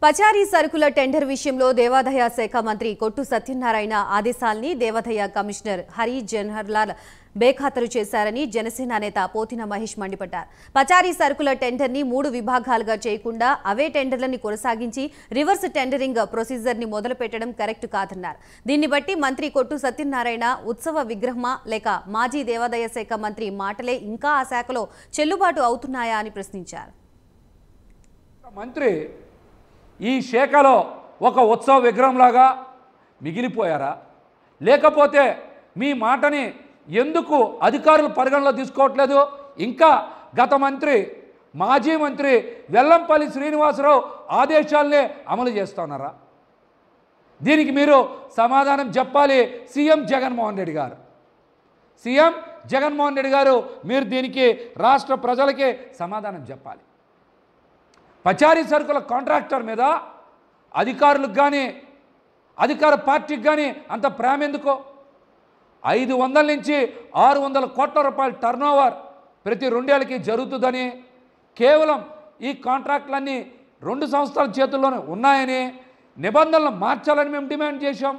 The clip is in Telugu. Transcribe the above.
పచారీ సరుకుల టెండర్ విషయంలో దేవాదాయ శాఖ మంత్రి కొట్టు సత్యనారాయణ ఆదేశాల్ని దేవాదాయ కమిషనర్ హరి జవహర్లాల్ బేఖాతరు చేశారని జనసేన నేత పోతిన మహేష్ మండిపడ్డారు. పచారీ సరుకుల టెండర్ని 3 విభాగాలుగా చేయకుండా అవే టెండర్లని కొనసాగించి రివర్స్ టెండరింగ్ ప్రొసీజర్ని మొదలుపెట్టడం కరెక్ట్ కాదన్నారు. దీన్ని బట్టి మంత్రి కొట్టు సత్యనారాయణ ఉత్సవ విగ్రహమా లేక మాజీ దేవాదాయ శాఖ మంత్రి మాటలే ఇంకా ఆ శాఖలో చెల్లుబాటు అవుతున్నాయా అని ప్రశ్నించారు. మంత్రి ఈ శాఖలో ఒక ఉత్సవ విగ్రహంలాగా మిగిలిపోయారా, లేకపోతే మీ మాటని ఎందుకు అధికారులు పరిగణలో తీసుకోవట్లేదు? ఇంకా గత మంత్రి మాజీ మంత్రి వెల్లంపల్లి శ్రీనివాసరావు ఆదేశాలనే అమలు చేస్తున్నారా? దీనికి మీరు సమాధానం చెప్పాలి. సీఎం జగన్మోహన్ రెడ్డి గారు మీరు దీనికి రాష్ట్ర ప్రజలకి సమాధానం చెప్పాలి. పచారీ సరుకుల కాంట్రాక్టర్ మీద అధికారులకు కానీ అధికార పార్టీకి కానీ అంత ప్రేమ ఎందుకో? 500 నుంచి 600 కోట్ల రూపాయల టర్నోవర్ ప్రతి 2 ఏళ్ళకి జరుగుతుందని, కేవలం ఈ కాంట్రాక్టులన్నీ 2 సంస్థల చేతుల్లోనే ఉన్నాయని, నిబంధనలు మార్చాలని మేము డిమాండ్ చేశాం.